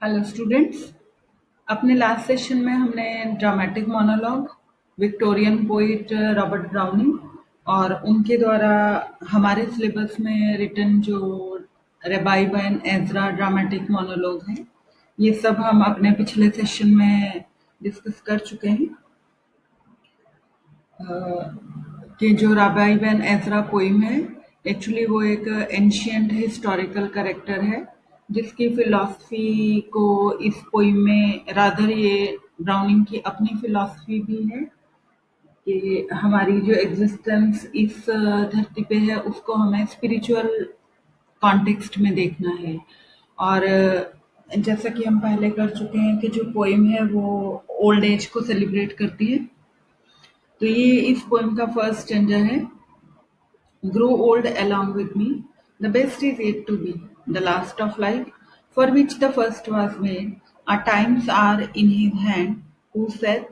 Hello students. अपने last session में हमने dramatic monologue, Victorian poet Robert browning और उनके द्वारा हमारे सिलेबस में रिटन जो रेबाइब एंड एज़रा ड्रामेटिक मोनोलॉग हैं, ये सब हम अपने पिछले सेशन में डिस्कस कर चुके हैं। कि जो राबाइब एंड एज़रा पोइम है, एक्चुअली वो एक एंशियंट हिस्टोरिकल करेक्टर है जिसकी फिलॉसफी को इस पोइम में रादर ये ब्राउनिंग की अपनी फिलॉसफी भी है कि हमारी जो एग्जिस्टेंस इस धरती पे है उसको हमें स्पिरिचुअल कॉन्टेक्स्ट में देखना है। और जैसा कि हम पहले कर चुके हैं कि जो पोइम है वो ओल्ड एज को सेलिब्रेट करती है, तो ये इस पोएम का फर्स्ट स्टैंजा है। Grow old along with me, the best is yet to be, the last of life, for which the first was made. Our times are in his hand, who saith,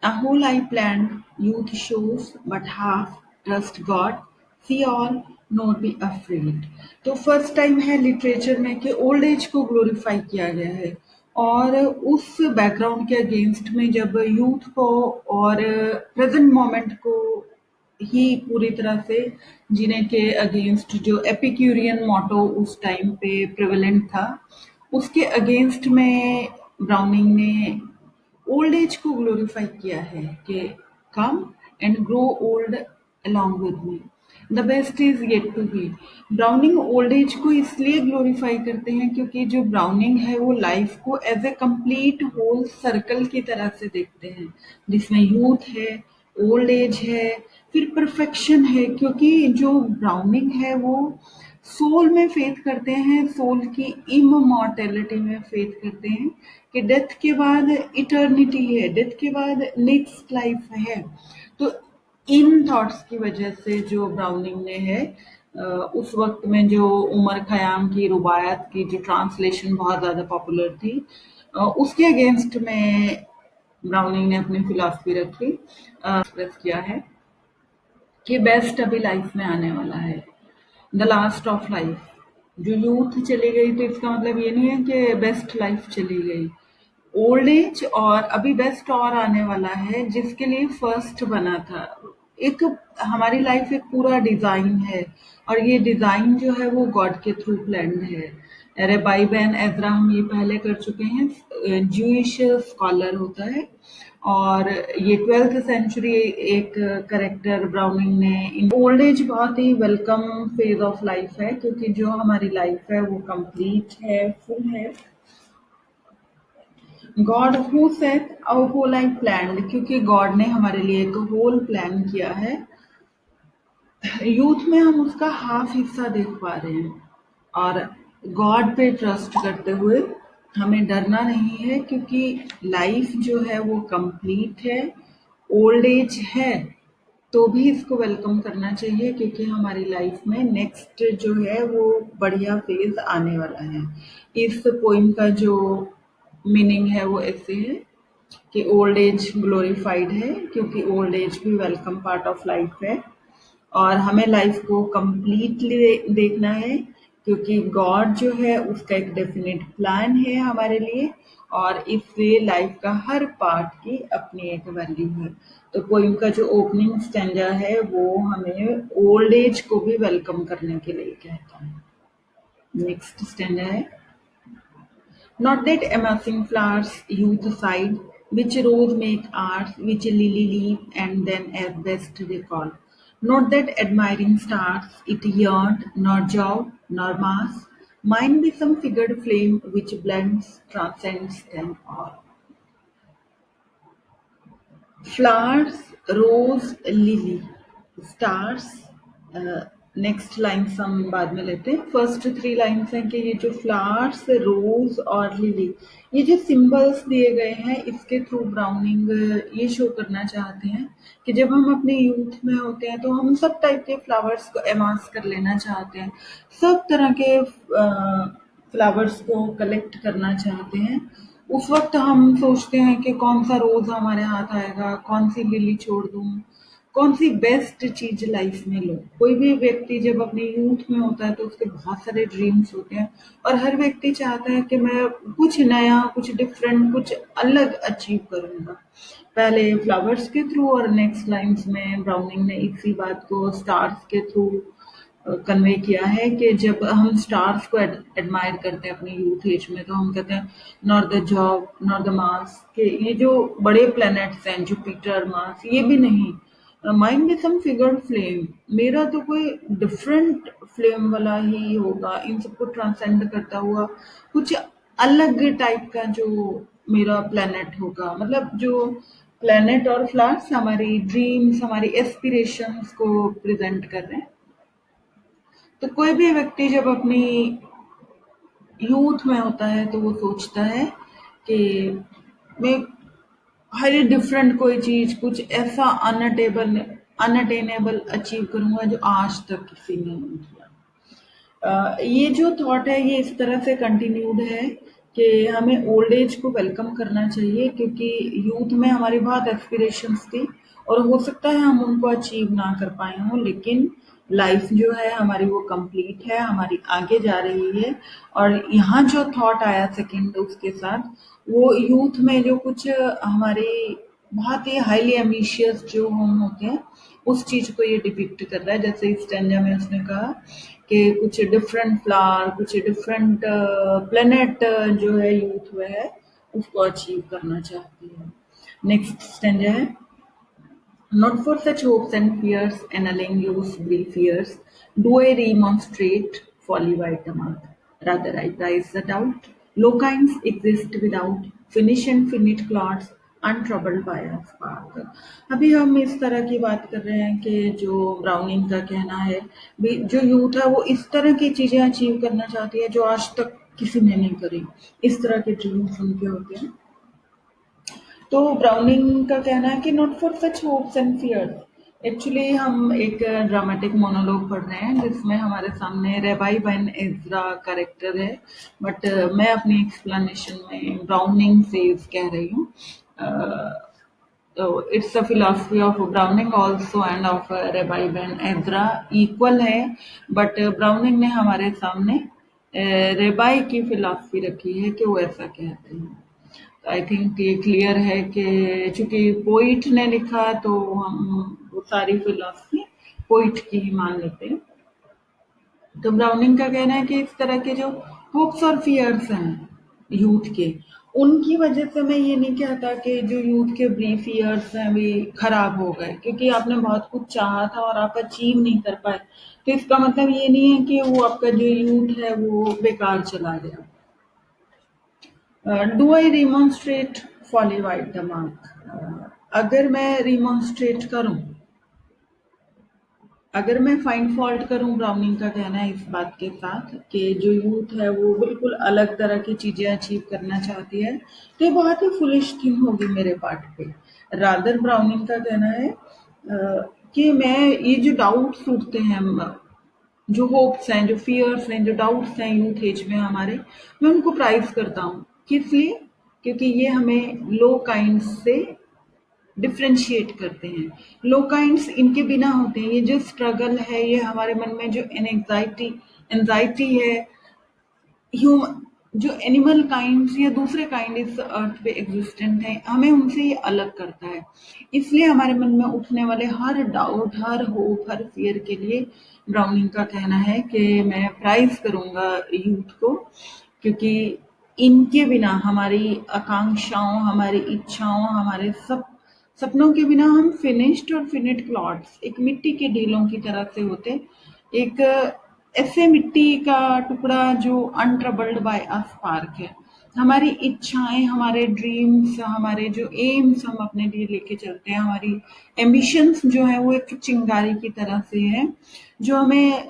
a whole I planned, youth shows but half, trust God, see all, not be afraid। तो first time है literature में कि old age को glorify किया गया है, और उस बैकग्राउंड के अगेंस्ट में जब यूथ को और प्रेजेंट मोमेंट को ही पूरी तरह से जीने के अगेंस्ट जो एपिक्यूरियन मोटो उस टाइम पे प्रेवलेंट था, उसके अगेंस्ट में ब्राउनिंग ने ओल्ड एज को ग्लोरीफाई किया है कि come and grow old along with me, the best is yet to be. Browning old age को इसलिए ग्लोरीफाई करते हैं क्योंकि जो ब्राउनिंग है वो लाइफ को as a complete whole circle की तरह से देखते हैं, जिसमें यूथ है, ओल्ड एज है, फिर परफेक्शन है। क्योंकि जो ब्राउनिंग है वो सोल में फेथ करते हैं, सोल की इममॉर्टेलिटी में फेथ करते हैं कि डेथ के बाद इटर्निटी है, डेथ के बाद नेक्स्ट लाइफ है। तो इन थॉट्स की वजह से जो ब्राउनिंग ने है उस वक्त में जो उमर खयाम की रुबायत की जो ट्रांसलेशन बहुत ज़्यादा पॉपुलर थी, उसके अगेंस्ट में ब्राउनिंग ने अपनी फिलॉसफी रखी, एक्सप्रेस किया है कि बेस्ट अभी लाइफ में आने वाला है, द लास्ट ऑफ लाइफ। जो यूथ चली गई तो इसका मतलब ये नहीं है कि बेस्ट लाइफ चली गई, ओल्ड एज और अभी बेस्ट और आने वाला है जिसके लिए फर्स्ट बना था। एक हमारी लाइफ एक पूरा डिजाइन है, और ये डिजाइन जो है वो गॉड के थ्रू प्लान्ड है। रेबाइब एंड एज़रा हम ये पहले कर चुके हैं, ज्यूइश स्कॉलर होता है, और ये 12th सेंचुरी एक करेक्टर ब्राउनिंग ने। ओल्ड एज बहुत ही वेलकम फेज ऑफ लाइफ है क्योंकि जो हमारी लाइफ है वो कंप्लीट है, फुल है। God who said a whole I planned, क्योंकि गॉड ने हमारे लिए एक होल प्लान किया है। यूथ में हम उसका हाफ हिस्सा देख पा रहे हैं, और गॉड पे ट्रस्ट करते हुए हमें डरना नहीं है क्योंकि लाइफ जो है वो कंप्लीट है। ओल्ड एज है तो भी इसको वेलकम करना चाहिए क्योंकि हमारी लाइफ में नेक्स्ट जो है वो बढ़िया फेज आने वाला है। इस पोइम का जो मीनिंग है वो ऐसे है कि ओल्ड एज ग्लोरीफाइड है क्योंकि ओल्ड एज भी वेलकम पार्ट ऑफ लाइफ है, और हमें लाइफ को कंप्लीटली देखना है क्योंकि गॉड जो है उसका एक डेफिनेट प्लान है हमारे लिए, और इससे लाइफ का हर पार्ट की अपनी एक वैल्यू है। तो पोइम का जो ओपनिंग स्टैंजा है वो हमें ओल्ड एज को भी वेलकम करने के लिए कहता है। नेक्स्ट स्टैंजा है, not that amassing flowers youth side, which rose make arts, which lily leaf, and then as best recall. Not that admiring stars it yearned, nor joy, nor mass. Mine be some figured flame which blends, transcends them all. Flowers, rose, lily, stars, next lines हम बाद में लेते हैं। First 3 lines हैं कि ये जो flowers, रोज और लिली, ये जो सिंबल्स दिए गए हैं इसके थ्रू ब्राउनिंग ये शो करना चाहते हैं कि जब हम अपने यूथ में होते हैं तो हम सब टाइप के फ्लावर्स को एमास कर लेना चाहते हैं, सब तरह के फ्लावर्स को कलेक्ट करना चाहते हैं। उस वक्त हम सोचते हैं कि कौन सा रोज हमारे हाथ आएगा, कौन सी लिली छोड़ दूं, कौन सी बेस्ट चीज लाइफ में लो। कोई भी व्यक्ति जब अपने यूथ में होता है तो उसके बहुत सारे ड्रीम्स होते हैं और हर व्यक्ति चाहता है कि मैं कुछ नया, कुछ डिफरेंट, कुछ अलग अचीव करूंगा। पहले फ्लावर्स के थ्रू और नेक्स्ट लाइन्स में ब्राउनिंग ने इसी बात को स्टार्स के थ्रू कन्वे किया है कि जब हम स्टार्स को एडमायर करते हैं अपनी यूथ एज में तो हम कहते हैं nor the job nor the Mars, के ये जो बड़े प्लैनेट्स हैं जुपिटर मार्स ये भी नहीं, माइंड में सम फिगर फ्लेम, मेरा तो कोई डिफरेंट फ्लेम वाला ही होगा, इन सबको ट्रांसेंड करता हुआ कुछ अलग टाइप का जो मेरा प्लेनेट होगा। मतलब जो प्लेनेट और फ्लावर्स हमारी ड्रीम्स हमारी एस्पिरेशंस को प्रेजेंट कर रहे हैं। तो कोई भी व्यक्ति जब अपनी यूथ में होता है तो वो सोचता है कि मैं हर डिफरेंट कोई चीज कुछ ऐसा अनअटेनेबल अचीव करूंगा जो आज तक किसी ने नहीं किया। ये जो थॉट है ये इस तरह से कंटिन्यूड है कि हमें ओल्ड एज को वेलकम करना चाहिए क्योंकि यूथ में हमारी बहुत एस्पिरेशंस थी और हो सकता है हम उनको अचीव ना कर पाए हों, लेकिन लाइफ जो है हमारी वो कंप्लीट है, हमारी आगे जा रही है। और यहाँ जो थॉट आया सेकंड उसके साथ, वो यूथ में जो कुछ हमारे बहुत ही हाईली एम्बिशियस जो हम होते हैं उस चीज को ये डिपिक्ट कर रहा है। जैसे इस स्टैंजा में उसने कहा कि कुछ डिफरेंट फ्लावर कुछ डिफरेंट प्लेनेट जो है यूथ में है उसको अचीव करना चाहती है। नेक्स्ट स्टैंजा है, not for such hopes and fears annulling youth's brief years, do I remonstrate folly by the month. Rather, I prize the doubt. Low kinds exist without finish and finite clots, untroubled by a spark. अभी हम इस तरह की बात कर रहे हैं कि जो ब्राउनिंग का कहना है जो यूथ है वो इस तरह की चीजें अचीव करना चाहती है जो आज तक किसी ने नहीं करी। इस तरह के ड्रीम्स उनके होते हैं। तो ब्राउनिंग का कहना है कि not for such hopes and fears. Actually हम एक ड्रामेटिक मोनोलॉग पढ़ रहे हैं जिसमें हमारे सामने रेबाई बेन एज्रा कैरेक्टर है, बट मैं अपनी एक्सप्लेनेशन में ब्राउनिंग से कह रही हूँ। तो it's a philosophy of browning also end of rabbi Ben Ezra equal है, बट ब्राउनिंग ने हमारे सामने रेबाई की फिलॉसफी रखी है कि वो ऐसा कहते हैं। आई थिंक ये क्लियर है कि चूंकि पोइट ने लिखा तो हम वो सारी फिलॉसफी पोइट की ही मान लेते हैं। तो ब्राउनिंग का कहना है कि इस तरह के जो होप्स और फियर्स हैं यूथ के, उनकी वजह से मैं ये नहीं कहता कि जो यूथ के ब्रीफ ईयर्स हैं वे खराब हो गए क्योंकि आपने बहुत कुछ चाहा था और आप अचीव नहीं कर पाए, तो इसका मतलब ये नहीं है कि वो आपका जो यूथ है वो बेकार चला गया। Do I remonstrate folly wait the mark. अगर मैं रिमॉन्स्ट्रेट करूं, अगर मैं फाइंड फॉल्ट करूं, ब्राउनिंग का कहना है इस बात के साथ कि जो यूथ है वो बिल्कुल अलग तरह की चीजें अचीव करना चाहती है, तो ये बहुत ही फुलिश थिंग होगी मेरे पार्ट पे। रादर ब्राउनिंग का कहना है कि मैं ये जो डाउट्स उठते हैं, जो होप्स हैं जो फियर्स हैं जो डाउट्स हैं यूथ एज में हमारे, मैं उनको प्राइज करता हूँ। किस लिए? क्योंकि ये हमें लो काइंड से डिफ्रेंशिएट करते हैं। लो काइंड्स इनके बिना होते हैं। ये जो स्ट्रगल है ये हमारे मन में जो एंजाइटी है, ह्यूमन जो एनिमल काइंड्स या दूसरे काइंड इस अर्थ पे एग्जिस्टेंट है, हमें उनसे ये अलग करता है। इसलिए हमारे मन में उठने वाले हर डाउट हर होप हर फियर के लिए ब्राउनिंग का कहना है कि मैं प्राइज करूंगा यूथ को, क्योंकि इनके बिना हमारी आकांक्षाओं हमारी इच्छाओं हमारे सब सपनों के बिना हम फिनिश्ड और फिनिट क्लॉट्स एक मिट्टी के ढेलों की तरह से होते। एक ऐसे मिट्टी का टुकड़ा जो अनट्रबल्ड बाय अ स्पार्क है। हमारी इच्छाएं हमारे ड्रीम्स हमारे जो एम्स हम अपने लिए लेके चलते हैं, हमारी एम्बिशंस जो है वो एक चिंगारी की तरह से है जो हमें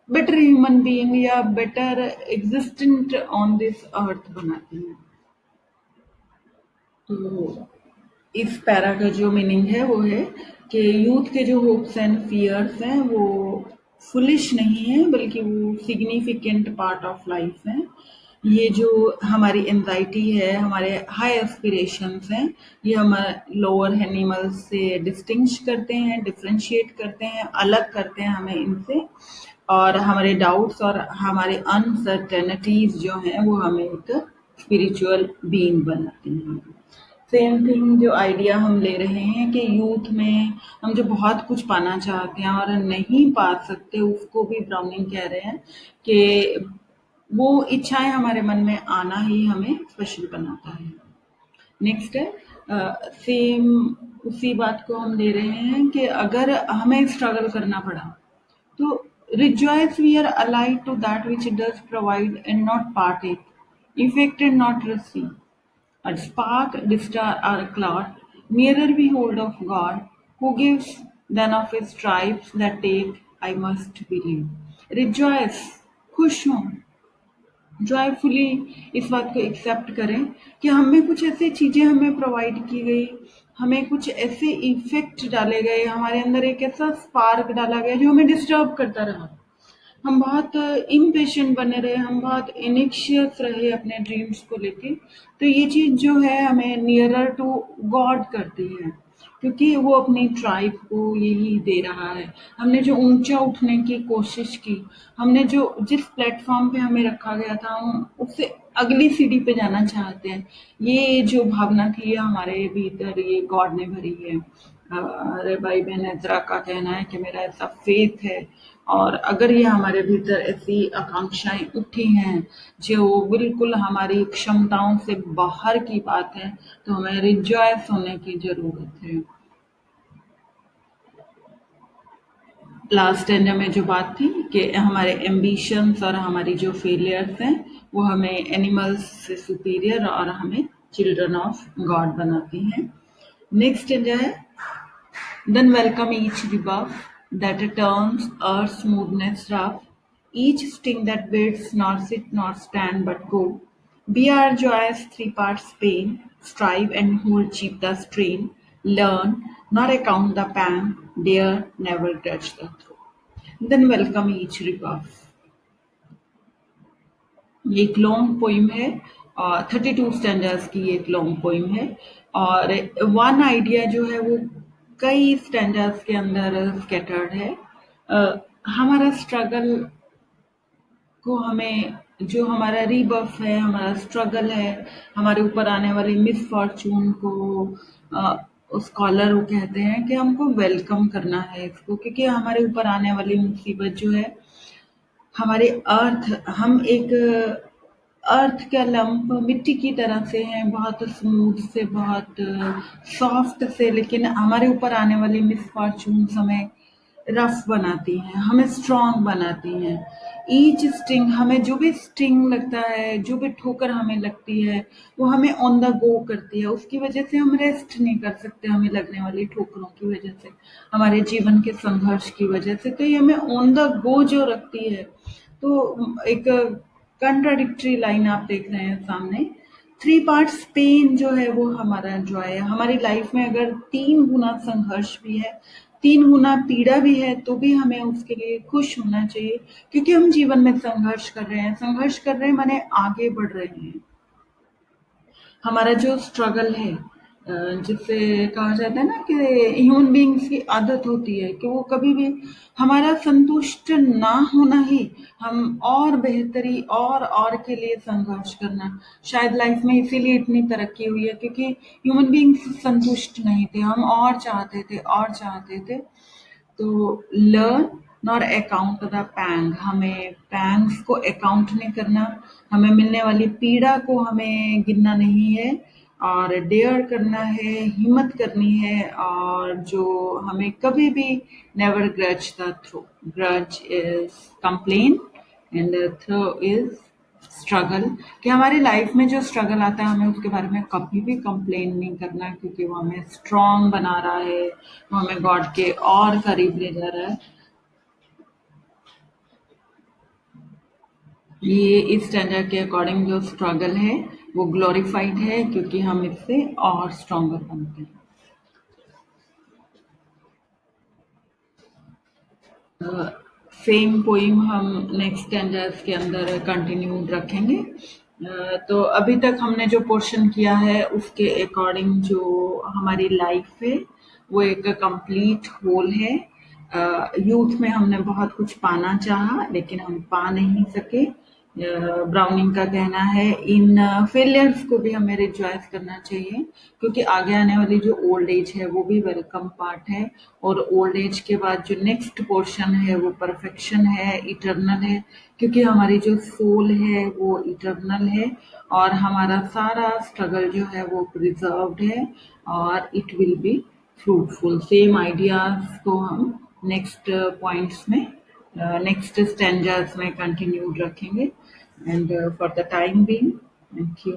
बेटर ह्यूमन बीइंग या better existent on this earth बनाती है। तो इस पैरा का जो मीनिंग है वो है कि यूथ के जो होप्स एंड फियर्स हैं वो फुलिश नहीं है बल्कि वो सिग्निफिकेंट पार्ट ऑफ लाइफ है। ये जो हमारी एंजाइटी है, हमारे हाई एस्पिरेशंस हैं, ये हमारे लोअर एनिमल्स से डिस्टिंग्विश करते हैं, डिफरेंशिएट करते हैं, अलग करते हैं हमें इनसे, और हमारे डाउट्स और हमारे अनसर्टेनिटीज जो हैं वो हमें एक स्पिरिचुअल बीइंग बनाती हैं। सेम थिंग जो आइडिया हम ले रहे हैं कि यूथ में हम जो बहुत कुछ पाना चाहते हैं और नहीं पा सकते, उसको भी ब्राउनिंग कह रहे हैं कि वो इच्छाएं हमारे मन में आना ही हमें स्पेशल बनाता है। नेक्स्ट है सेम उसी बात को हम ले रहे हैं कि अगर हमें स्ट्रगल करना पड़ा तो rejoice we are allied to that which does provide and not partake, effect and not receive. A spark, a star, or a cloud, nearer we hold of God, who gives than of his stripes that take, I must believe. Rejoice, खुश हों, joyfully इस बात को accept करें कि हमें कुछ ऐसी चीज़ें हमें प्रोवाइड की गई, हमें कुछ ऐसे इफेक्ट डाले गए, हमारे अंदर एक ऐसा स्पार्क डाला गया जो हमें डिस्टर्ब करता रहा। हम बहुत इम्पेशेंट बने रहे, हम बहुत एनेक्शियस रहे अपने ड्रीम्स को लेके। तो ये चीज़ जो है हमें नियरर टू गॉड करती है, क्योंकि वो अपनी ट्राइब को यही दे रहा है। हमने जो ऊंचा उठने की कोशिश की, हमने जो जिस प्लेटफॉर्म पे हमें रखा गया था, हम उससे अगली सीढ़ी पे जाना चाहते हैं। ये जो भावना थी ये हमारे भीतर ये गॉड ने भरी है। अरे भाई बहन एजरा का कहना है कि मेरा ऐसा फेथ है, और अगर ये हमारे भीतर ऐसी आकांक्षाएं उठी हैं जो बिल्कुल हमारी क्षमताओं से बाहर की बात है, तो हमें रिजॉयस होने की जरूरत है। लास्ट एंड में जो बात थी कि हमारे एम्बिशंस और हमारी जो फेलियर्स हैं वो हमें एनिमल्स से सुपीरियर और हमें चिल्ड्रन ऑफ गॉड बनाती हैं। नेक्स्ट एंड है then welcome each rebuff that turns earth's smoothness rough, each sting that bids nor sit nor stand but go. Be our joyous three parts pain, strive and hold cheap the strain, learn, nor account the pang, dare never grudge the throe. Then welcome each rebuff. ये एक long poem है, 32 standards की एक long poem है, और one idea जो है वो कई स्टैंडर्स के अंदर स्कैटर्ड है। हमारा स्ट्रगल को हमें जो हमारा रीबर्थ है, हमारा स्ट्रगल है, हमारे ऊपर आने वाली मिसफॉर्चून को स्कॉलर वो कहते हैं कि हमको वेलकम करना है इसको, क्योंकि हमारे ऊपर आने वाली मुसीबत जो है हमारे अर्थ, हम एक अर्थ का लंप मिट्टी की तरह से हैं, बहुत स्मूथ से, बहुत सॉफ्ट से, लेकिन हमारे ऊपर आने वाली मिसफॉर्चून हमें रफ बनाती हैं, हमें स्ट्रांग बनाती हैं। ईच स्टिंग, हमें जो भी स्टिंग लगता है, जो भी ठोकर हमें लगती है, वो हमें ऑन द गो करती है। उसकी वजह से हम रेस्ट नहीं कर सकते, हमें लगने वाली ठोकरों की वजह से, हमारे जीवन के संघर्ष की वजह से। तो ये हमें ऑन द गो जो रखती है, तो एक कंट्राडिक्टरी लाइन आप देख रहे हैं सामने। थ्री पार्ट्स पेन जो है वो हमारा जॉय है। हमारी लाइफ में अगर 3 गुना संघर्ष भी है, 3 गुना पीड़ा भी है, तो भी हमें उसके लिए खुश होना चाहिए, क्योंकि हम जीवन में संघर्ष कर रहे हैं। संघर्ष कर रहे हैं माने आगे बढ़ रहे हैं। हमारा जो स्ट्रगल है, जिससे कहा जाता है ना कि ह्यूमन बीइंग्स की आदत होती है कि वो कभी भी हमारा संतुष्ट ना होना ही, हम और बेहतरी और के लिए संघर्ष करना। शायद लाइफ में इसीलिए इतनी तरक्की हुई है, क्योंकि ह्यूमन बीइंग्स संतुष्ट नहीं थे, हम और चाहते थे और चाहते थे। तो learn not account the pang, हमें पैंग्स को अकाउंट नहीं करना, हमें मिलने वाली पीड़ा को हमें गिनना नहीं है, और डेयर करना है, हिम्मत करनी है, और जो हमें कभी भी never grudge the throe. Grudge is complain and throe is struggle. कि हमारी लाइफ में जो स्ट्रगल आता है हमें उसके बारे में कभी भी कंप्लेन नहीं करना, क्योंकि वो हमें स्ट्रांग बना रहा है, वो हमें गॉड के और करीब ले जा रहा है। ये इस स्टैंडर्ड के अकॉर्डिंग जो स्ट्रगल है वो ग्लोरीफाइड है, क्योंकि हम इससे और स्ट्रॉन्गर बनते हैं। सेम पोइम हम नेक्स्ट स्टैंडर्ड्स के अंदर कंटिन्यू रखेंगे। तो अभी तक हमने जो पोर्शन किया है उसके अकॉर्डिंग जो हमारी लाइफ है वो एक कंप्लीट होल है। यूथ में हमने बहुत कुछ पाना चाहा लेकिन हम पा नहीं सके। ब्राउनिंग का कहना है इन फेलियर्स को भी हमें रिजॉइस करना चाहिए, क्योंकि आगे आने वाली जो ओल्ड एज है वो भी वेलकम पार्ट है। और ओल्ड एज के बाद जो नेक्स्ट पोर्शन है वो परफेक्शन है, इटर्नल है, क्योंकि हमारी जो सोल है वो इटर्नल है और हमारा सारा स्ट्रगल जो है वो प्रिजर्व्ड है और it will be fruitful. Same ideas को हम नेक्स्ट पॉइंट्स में, नेक्स्ट स्टैंडर्ड्स में कंटिन्यूड रखेंगे। And for the time being, thank you.